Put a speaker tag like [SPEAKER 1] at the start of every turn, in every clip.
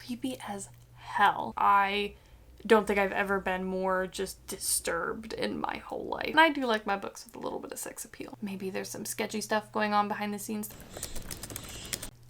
[SPEAKER 1] creepy as hell. I don't think I've ever been more just disturbed in my whole life. And I do like my books with a little bit of sex appeal. Maybe there's some sketchy stuff going on behind the scenes.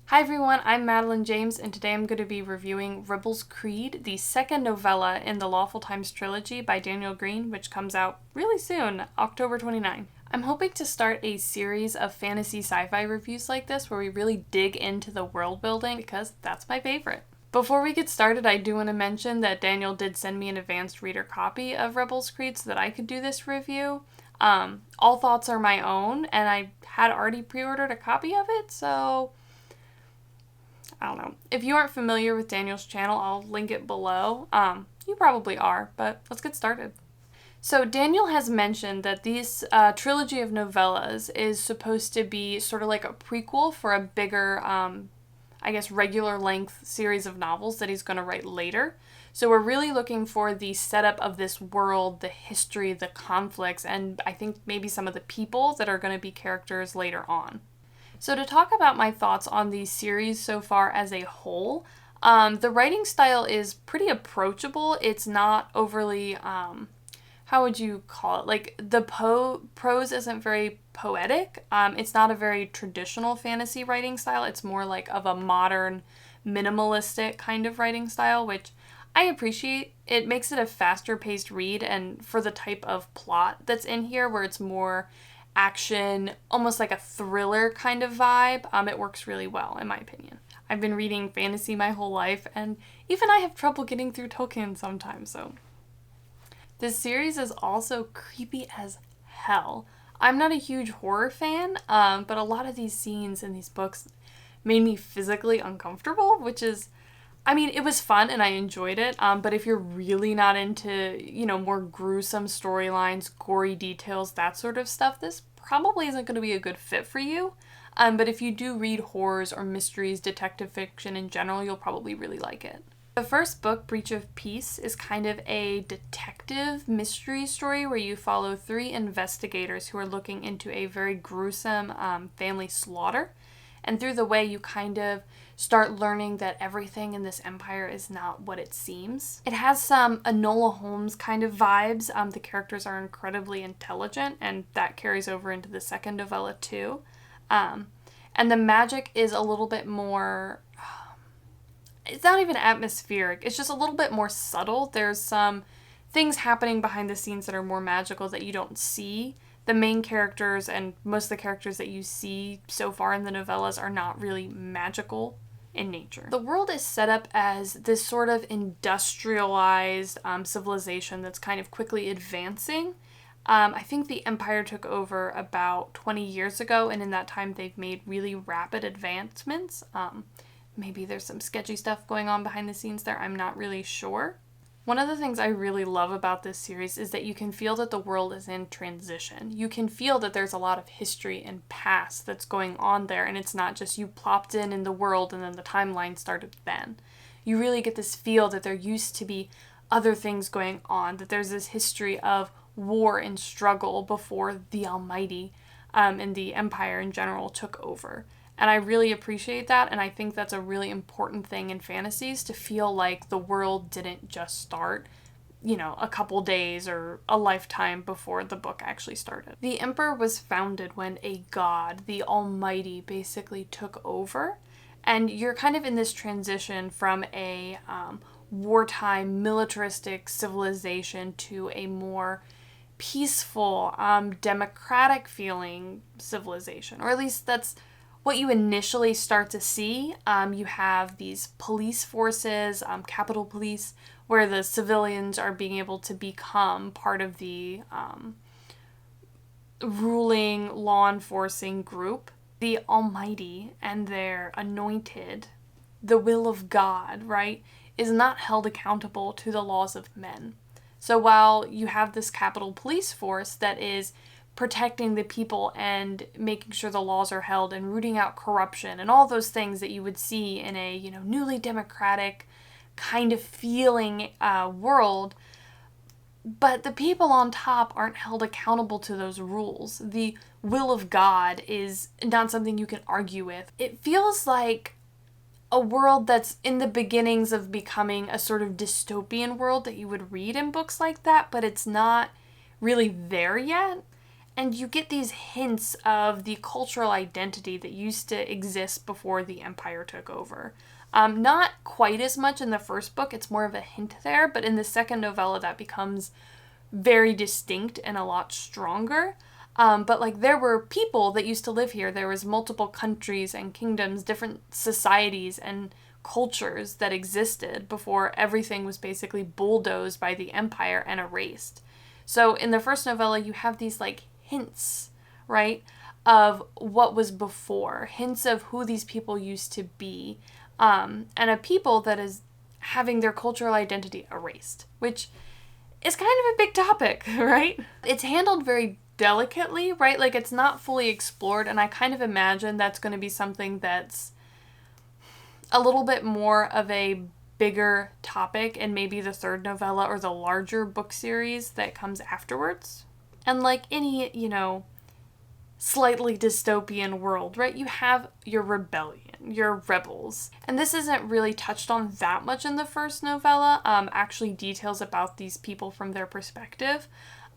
[SPEAKER 1] Hi everyone, I'm Madeline James, and today I'm going to be reviewing Rebel's Creed, the second novella in the Lawful Times trilogy by Daniel Green, which comes out really soon, October 29. I'm hoping to start a series of fantasy sci-fi reviews like this where we really dig into the world building because that's my favorite. Before we get started, I do want to mention that Daniel did send me an advanced reader copy of Rebel's Creed so that I could do this review. All thoughts are my own, and I had already pre-ordered a copy of it, so I don't know. If you aren't familiar with Daniel's channel, I'll link it below. You probably are, but let's get started. So Daniel has mentioned that this trilogy of novellas is supposed to be sort of like a prequel for a bigger, I guess, regular length series of novels that he's going to write later. So we're really looking for the setup of this world, the history, the conflicts, and I think maybe some of the people that are going to be characters later on. So to talk about my thoughts on the series so far as a whole, the writing style is pretty approachable. It's not overly, how would you call it? Like, the prose isn't very poetic. It's not a very traditional fantasy writing style. It's more like of a modern, minimalistic kind of writing style, which I appreciate. It makes it a faster paced read, and for the type of plot that's in here, where it's more action, almost like a thriller kind of vibe, it works really well in my opinion. I've been reading fantasy my whole life, and even I have trouble getting through Tolkien sometimes, so. This series is also creepy as hell. I'm not a huge horror fan, but a lot of these scenes in these books made me physically uncomfortable, which is, I mean, it was fun and I enjoyed it, but if you're really not into, more gruesome storylines, gory details, that sort of stuff, this probably isn't going to be a good fit for you. But if you do read horrors or mysteries, detective fiction in general, you'll probably really like it. The first book, Breach of Peace, is kind of a detective mystery story where you follow 3 investigators who are looking into a very gruesome family slaughter. And through the way, you kind of start learning that everything in this empire is not what it seems. It has some Enola Holmes kind of vibes. The characters are incredibly intelligent, and that carries over into the second novella too. And the magic is a little bit more, it's not even atmospheric, it's just a little bit more subtle. There's some things happening behind the scenes that are more magical that you don't see. The main characters and most of the characters that you see so far in the novellas are not really magical in nature. The world is set up as this sort of industrialized civilization that's kind of quickly advancing. I think the Empire took over about 20 years ago, and in that time they've made really rapid advancements. Maybe there's some sketchy stuff going on behind the scenes there, I'm not really sure. One of the things I really love about this series is that you can feel that the world is in transition. You can feel that there's a lot of history and past that's going on there, and it's not just you plopped in the world and then the timeline started then. You really get this feel that there used to be other things going on, that there's this history of war and struggle before the Almighty and the Empire in general took over. And I really appreciate that, and I think that's a really important thing in fantasies, to feel like the world didn't just start, a couple days or a lifetime before the book actually started. The Emperor was founded when a god, the Almighty, basically took over, and you're kind of in this transition from a wartime militaristic civilization to a more peaceful, democratic feeling civilization, or at least that's what you initially start to see. You have these police forces, Capitol Police, where the civilians are being able to become part of the ruling, law enforcing group. The Almighty and their anointed, the will of God, right, is not held accountable to the laws of men. So while you have this Capitol Police force that is protecting the people and making sure the laws are held and rooting out corruption and all those things that you would see in a, newly democratic kind of feeling world, but the people on top aren't held accountable to those rules. The will of God is not something you can argue with. It feels like a world that's in the beginnings of becoming a sort of dystopian world that you would read in books like that, but it's not really there yet. And you get these hints of the cultural identity that used to exist before the Empire took over. Not quite as much in the first book, it's more of a hint there, but in the second novella that becomes very distinct and a lot stronger. But like there were people that used to live here. There was multiple countries and kingdoms, different societies and cultures that existed before everything was basically bulldozed by the Empire and erased. So in the first novella, you have these like hints, right, of what was before, hints of who these people used to be, and a people that is having their cultural identity erased, which is kind of a big topic, right? It's handled very delicately, right? Like it's not fully explored, and I kind of imagine that's going to be something that's a little bit more of a bigger topic in maybe the third novella or the larger book series that comes afterwards. And like any, slightly dystopian world, right? You have your rebellion, your rebels. And this isn't really touched on that much in the first novella, actually details about these people from their perspective.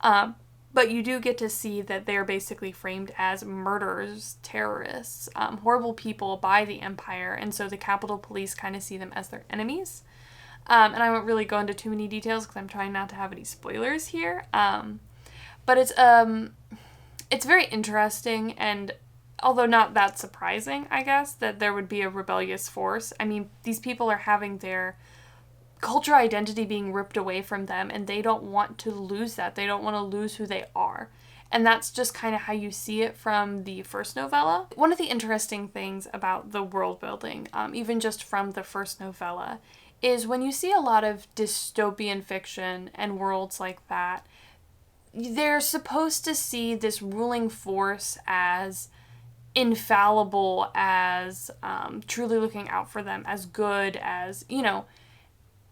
[SPEAKER 1] But you do get to see that they're basically framed as murderers, terrorists, horrible people by the Empire, and so the Capitol Police kind of see them as their enemies. And I won't really go into too many details because I'm trying not to have any spoilers here. But it's very interesting, and although not that surprising, I guess, that there would be a rebellious force. I mean, these people are having their cultural identity being ripped away from them, and they don't want to lose that. They don't want to lose who they are. And that's just kind of how you see it from the first novella. One of the interesting things about the world building, even just from the first novella, is when you see a lot of dystopian fiction and worlds like that, they're supposed to see this ruling force as infallible, as truly looking out for them, as good, as,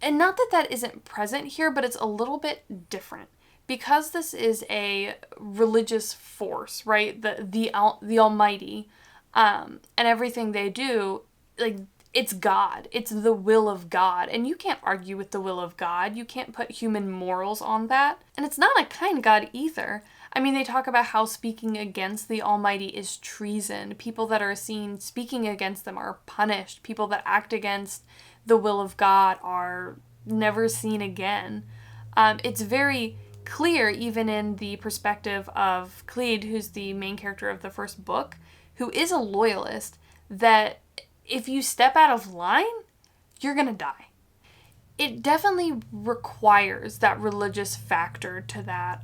[SPEAKER 1] and not that that isn't present here, but it's a little bit different. Because this is a religious force, right? The Almighty, and everything they do, like, it's God. It's the will of God. And you can't argue with the will of God. You can't put human morals on that. And it's not a kind God either. I mean, they talk about how speaking against the Almighty is treason. People that are seen speaking against them are punished. People that act against the will of God are never seen again. It's very clear, even in the perspective of Cleed, who's the main character of the first book, who is a loyalist, that if you step out of line, you're gonna die. It definitely requires that religious factor to that,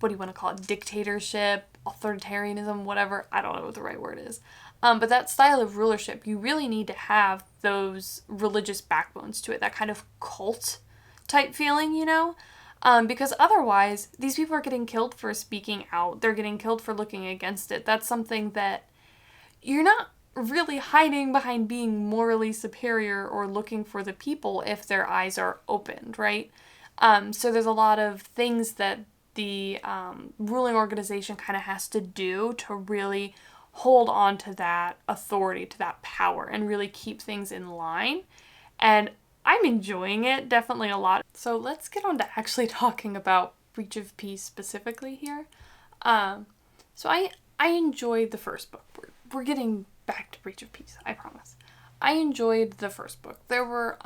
[SPEAKER 1] what do you want to call it, dictatorship, authoritarianism, whatever, I don't know what the right word is. But that style of rulership, you really need to have those religious backbones to it, that kind of cult type feeling, because otherwise, these people are getting killed for speaking out. They're getting killed for looking against it. That's something that you're not really hiding behind being morally superior or looking for the people if their eyes are opened, right? So there's a lot of things that the ruling organization kind of has to do to really hold on to that authority, to that power, and really keep things in line. And I'm enjoying it definitely a lot. So let's get on to actually talking about Breach of Peace specifically here. So I enjoyed the first book. We're getting back to Breach of Peace, I promise. I enjoyed the first book. There were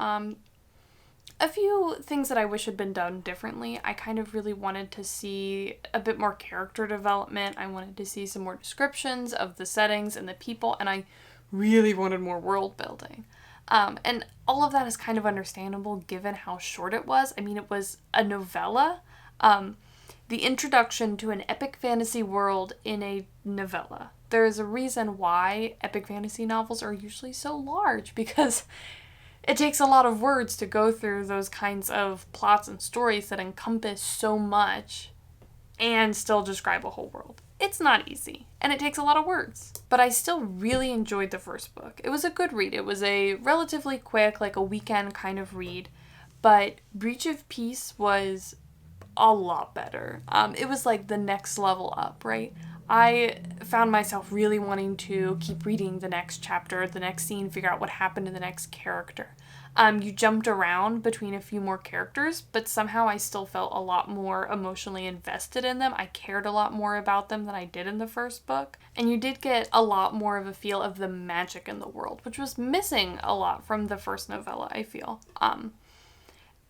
[SPEAKER 1] a few things that I wish had been done differently. I kind of really wanted to see a bit more character development. I wanted to see some more descriptions of the settings and the people, and I really wanted more world building. And all of that is kind of understandable given how short it was. I mean, it was a novella. The introduction to an epic fantasy world in a novella. There is a reason why epic fantasy novels are usually so large, because it takes a lot of words to go through those kinds of plots and stories that encompass so much and still describe a whole world. It's not easy, and it takes a lot of words. But I still really enjoyed the first book. It was a good read. It was a relatively quick, like a weekend kind of read, but Breach of Peace was a lot better. It was like the next level up, right? I found myself really wanting to keep reading the next chapter, the next scene, figure out what happened to the next character. You jumped around between a few more characters, but somehow I still felt a lot more emotionally invested in them. I cared a lot more about them than I did in the first book. And you did get a lot more of a feel of the magic in the world, which was missing a lot from the first novella, I feel. And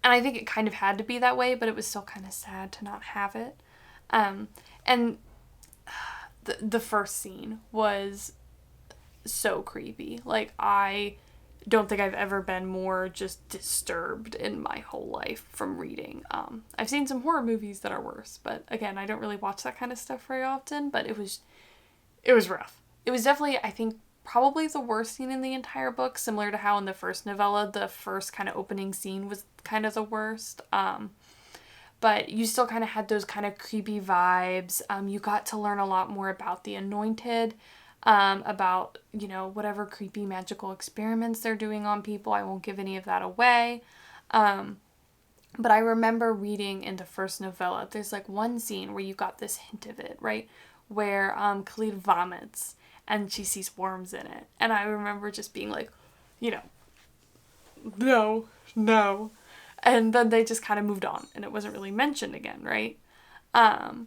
[SPEAKER 1] I think it kind of had to be that way, but it was still kind of sad to not have it. And the first scene was so creepy. Like, I don't think I've ever been more just disturbed in my whole life from reading. I've seen some horror movies that are worse, but again, I don't really watch that kind of stuff very often, but it was rough. It was definitely, I think, probably the worst scene in the entire book, similar to how in the first novella, the first kind of opening scene was kind of the worst. But you still kind of had those kind of creepy vibes. You got to learn a lot more about the Anointed, about, you know, whatever creepy magical experiments they're doing on people. I won't give any of that away. But I remember reading in the first novella, there's like one scene where you got this hint of it, right? Where Khalid vomits and she sees worms in it. And I remember just being like, you know, no. And then they just kind of moved on and it wasn't really mentioned again, right? And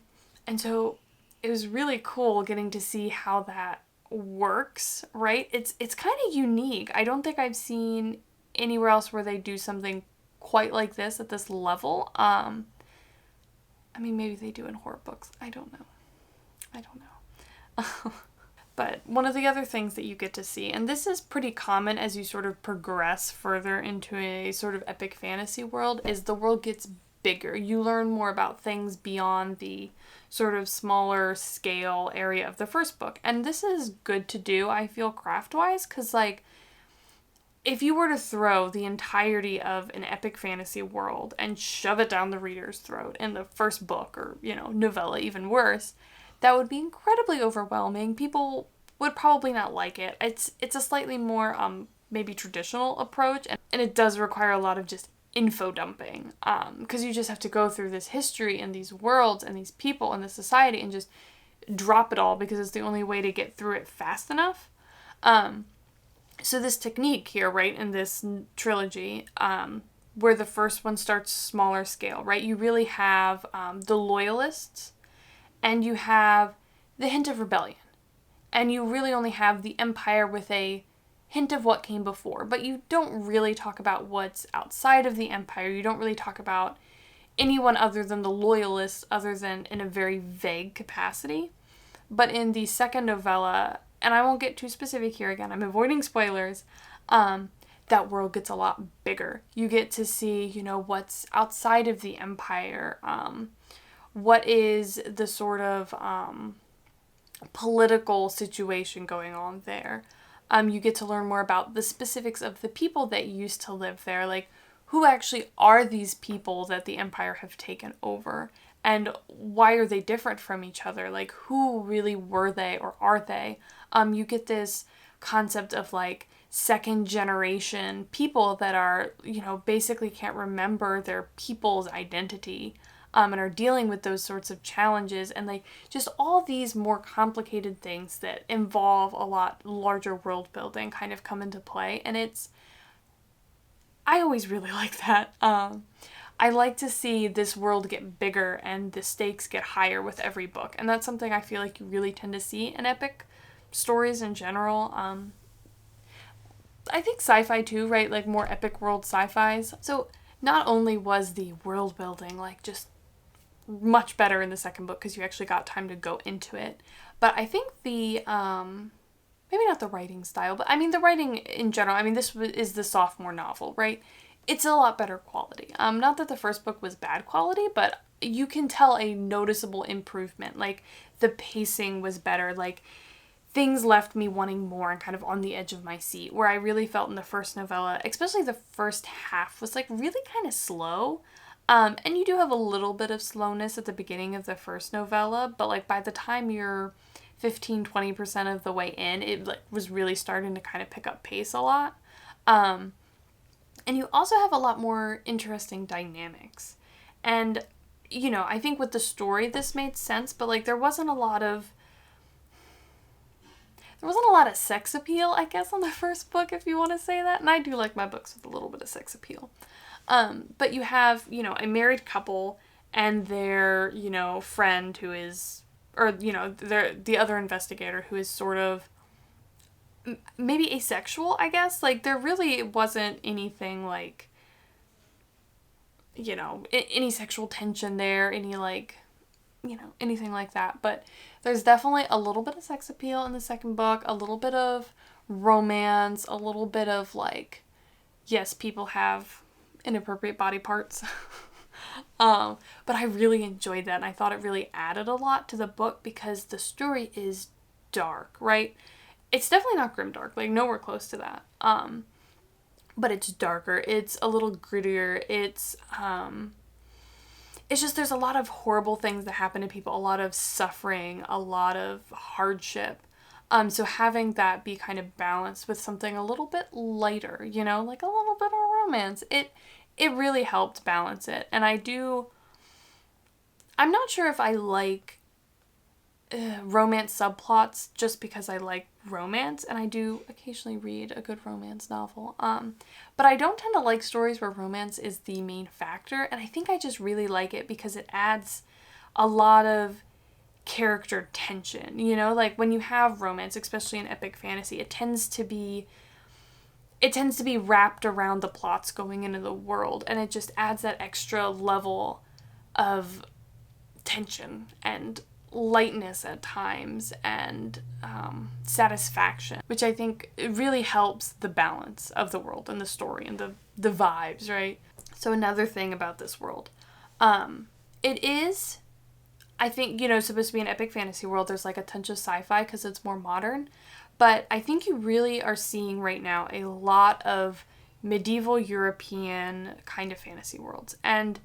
[SPEAKER 1] so it was really cool getting to see how that works, right? It's kind of unique. I don't think I've seen anywhere else where they do something quite like this at this level. I mean, maybe they do in horror books. I don't know. But one of the other things that you get to see, and this is pretty common as you sort of progress further into a sort of epic fantasy world, is the world gets bigger. You learn more about things beyond the sort of smaller scale area of the first book. And this is good to do, I feel, craft-wise, because, like, if you were to throw the entirety of an epic fantasy world and shove it down the reader's throat in the first book, or, you know, novella, even worse, that would be incredibly overwhelming. People would probably not like it. It's a slightly more maybe traditional approach, and it does require a lot of just info dumping, because you just have to go through this history and these worlds and these people and this society and just drop it all because it's the only way to get through it fast enough. So this technique here, right, in this trilogy, where the first one starts smaller scale, right, you really have the loyalists, and you have the hint of rebellion. And you really only have the Empire with a hint of what came before. But you don't really talk about what's outside of the Empire. You don't really talk about anyone other than the loyalists, other than in a very vague capacity. But in the second novella, and I won't get too specific here again, I'm avoiding spoilers, that world gets a lot bigger. You get to see, you know, what's outside of the Empire, what is the sort of political situation going on there. You get to learn more about the specifics of the people that used to live there, like who actually are these people that the Empire have taken over, and why are they different from each other? Like, who really were they, or are they? You get this concept of like second generation people that are, you know, basically can't remember their people's identity. And are dealing with those sorts of challenges, and like just all these more complicated things that involve a lot larger world building kind of come into play. And I always really like that. I like to see this world get bigger and the stakes get higher with every book, and that's something I feel like you really tend to see in epic stories in general. I think sci-fi too, right? Like more epic world sci-fis. So not only was the world building like just much better in the second book because you actually got time to go into it, but I think the maybe not the writing style, but I mean the writing in general, I mean this is the sophomore novel, right? It's a lot better quality. Not that the first book was bad quality, but you can tell a noticeable improvement. Like the pacing was better, like things left me wanting more and kind of on the edge of my seat, where I really felt in the first novella, especially the first half, was like really kind of slow. And you do have a little bit of slowness at the beginning of the first novella, but like by the time you're 15-20% of the way in, it like was really starting to kind of pick up pace a lot. And you also have a lot more interesting dynamics. And, you know, I think with the story this made sense, but like there wasn't a lot of there wasn't a lot of sex appeal, I guess, on the first book, if you want to say that. And I do like my books with a little bit of sex appeal. But you have, a married couple and their, friend who is, or, the other investigator who is sort of maybe asexual, I guess. Like, there really wasn't anything like, any sexual tension there, any like, anything like that. But there's definitely a little bit of sex appeal in the second book, a little bit of romance, a little bit of like, yes, people have inappropriate body parts. But I really enjoyed that, and I thought it really added a lot to the book because the story is dark, right? It's definitely not grimdark, like nowhere close to that. But it's darker. It's a little grittier. It's just there's a lot of horrible things that happen to people, a lot of suffering, a lot of hardship. So having that be kind of balanced with something a little bit lighter, like a little bit of romance, it really helped balance it. And I'm not sure if I like romance subplots just because I like romance, and I do occasionally read a good romance novel. But I don't tend to like stories where romance is the main factor, and I think I just really like it because it adds a lot of character tension, like when you have romance, especially in epic fantasy, it tends to be wrapped around the plots going into the world, and it just adds that extra level of tension and lightness at times and satisfaction, which I think it really helps the balance of the world and the story and the vibes, right? So another thing about this world, it is, I think, supposed to be an epic fantasy world. There's like a touch of sci-fi because it's more modern, but I think you really are seeing right now a lot of medieval European kind of fantasy worlds, and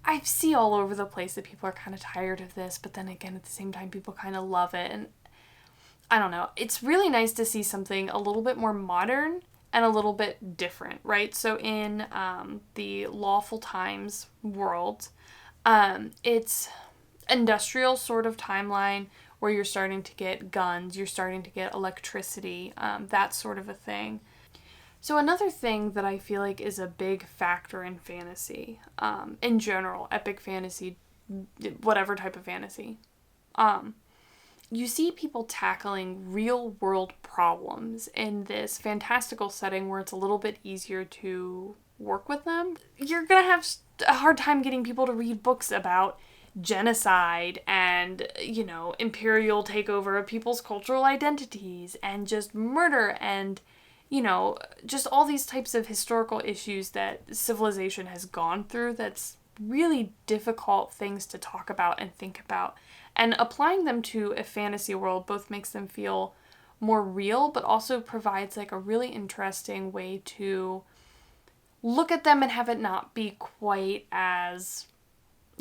[SPEAKER 1] I see all over the place that people are kind of tired of this, but then again, at the same time, people kind of love it. And I don't know. It's really nice to see something a little bit more modern and a little bit different, right? So in the Lawful Times world, it's industrial sort of timeline where you're starting to get guns, you're starting to get electricity, that sort of a thing. So another thing that I feel like is a big factor in fantasy, in general, epic fantasy, whatever type of fantasy, you see people tackling real world problems in this fantastical setting where it's a little bit easier to work with them. You're gonna have a hard time getting people to read books about genocide and, imperial takeover of people's cultural identities and just murder and just all these types of historical issues that civilization has gone through that's really difficult things to talk about and think about. And applying them to a fantasy world both makes them feel more real, but also provides like a really interesting way to look at them and have it not be quite as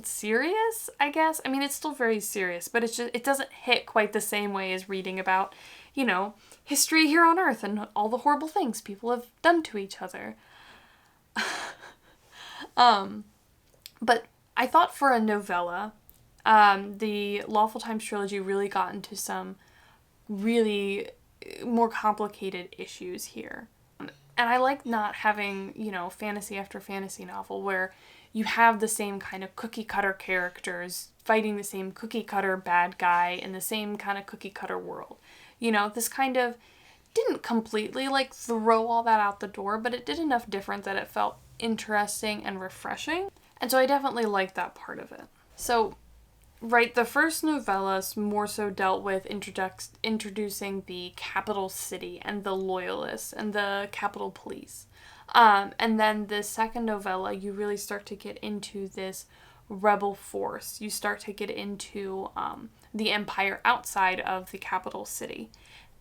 [SPEAKER 1] serious, I guess. I mean, it's still very serious, but it doesn't hit quite the same way as reading about, history here on Earth and all the horrible things people have done to each other. But I thought for a novella, the Lawful Times trilogy really got into some really more complicated issues here. And I like not having, fantasy after fantasy novel where you have the same kind of cookie cutter characters fighting the same cookie cutter bad guy in the same kind of cookie cutter world. This kind of didn't completely like throw all that out the door, but it did enough different that it felt interesting and refreshing. And so I definitely liked that part of it. So, right, the first novella more so dealt with introducing the capital city and the loyalists and the Capitol Police. And then the second novella, you really start to get into this rebel force. You start to get into the empire outside of the capital city.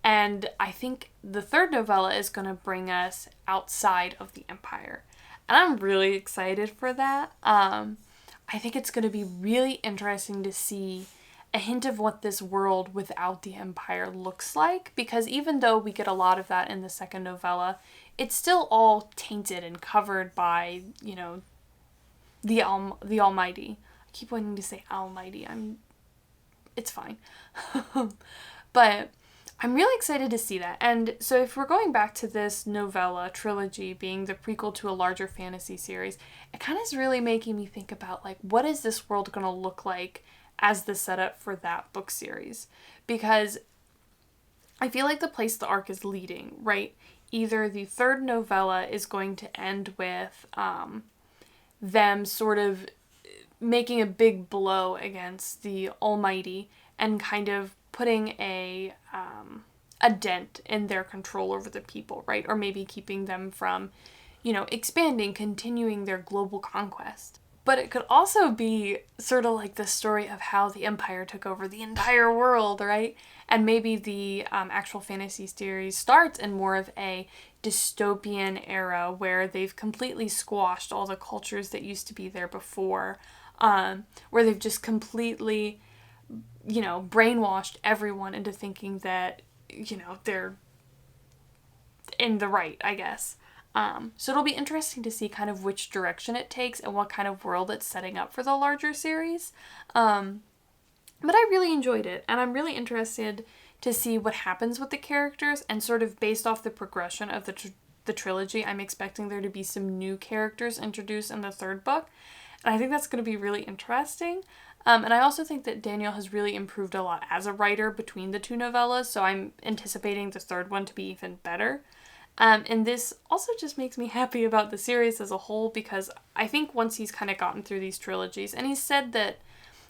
[SPEAKER 1] And I think the third novella is going to bring us outside of the empire. And I'm really excited for that. I think it's going to be really interesting to see a hint of what this world without the empire looks like. Because even though we get a lot of that in the second novella, it's still all tainted and covered by, the Almighty. I keep wanting to say Almighty. It's fine. But I'm really excited to see that. And so if we're going back to this novella trilogy being the prequel to a larger fantasy series, it kind of is really making me think about, like, what is this world going to look like as the setup for that book series? Because I feel like the place the arc is leading, right? Either the third novella is going to end with them sort of making a big blow against the Almighty and kind of putting a dent in their control over the people, right? Or maybe keeping them from, expanding, continuing their global conquest. But it could also be sort of like the story of how the Empire took over the entire world, right? And maybe the actual fantasy series starts in more of a dystopian era where they've completely squashed all the cultures that used to be there before, where they've just completely, brainwashed everyone into thinking that, they're in the right, I guess. So it'll be interesting to see kind of which direction it takes and what kind of world it's setting up for the larger series. But I really enjoyed it, and I'm really interested to see what happens with the characters, and sort of based off the progression of the trilogy, I'm expecting there to be some new characters introduced in the third book, and I think that's going to be really interesting. And I also think that Daniel has really improved a lot as a writer between the two novellas, so I'm anticipating the third one to be even better. And this also just makes me happy about the series as a whole, because I think once he's kind of gotten through these trilogies, and he's said that,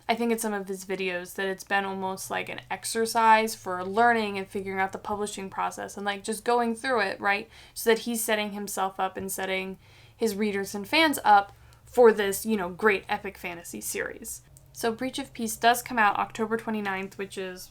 [SPEAKER 1] I think in some of his videos, that it's been almost like an exercise for learning and figuring out the publishing process and like just going through it, right? So that he's setting himself up and setting his readers and fans up for this, great epic fantasy series. So Breach of Peace does come out October 29th, which is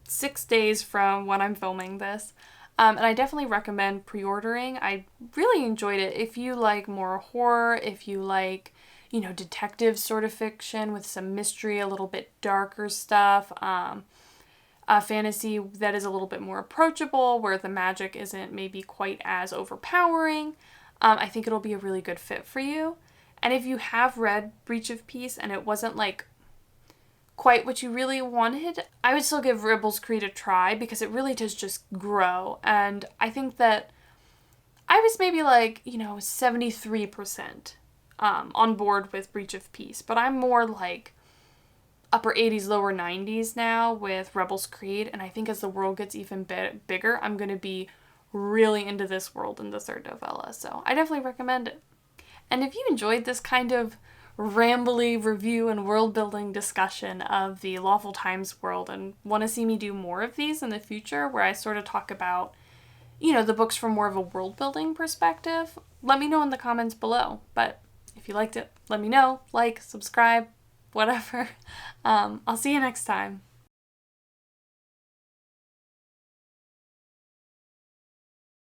[SPEAKER 1] 6 days from when I'm filming this. And I definitely recommend pre-ordering. I really enjoyed it. If you like more horror, if you like, detective sort of fiction with some mystery, a little bit darker stuff, a fantasy that is a little bit more approachable, where the magic isn't maybe quite as overpowering, I think it'll be a really good fit for you. And if you have read Breach of Peace and it wasn't like quite what you really wanted, I would still give Rebels Creed a try, because it really does just grow. And I think that I was maybe like, 73% on board with Breach of Peace, but I'm more like upper 80s, lower 90s now with Rebels Creed, and I think as the world gets even bigger, I'm going to be really into this world in the third novella, so I definitely recommend it. And if you enjoyed this kind of rambly review and world building discussion of the Lawful Times world and want to see me do more of these in the future, where I sort of talk about, the books from more of a world building perspective, let me know in the comments below. But if you liked it, let me know. Like, subscribe, whatever. I'll see you next time.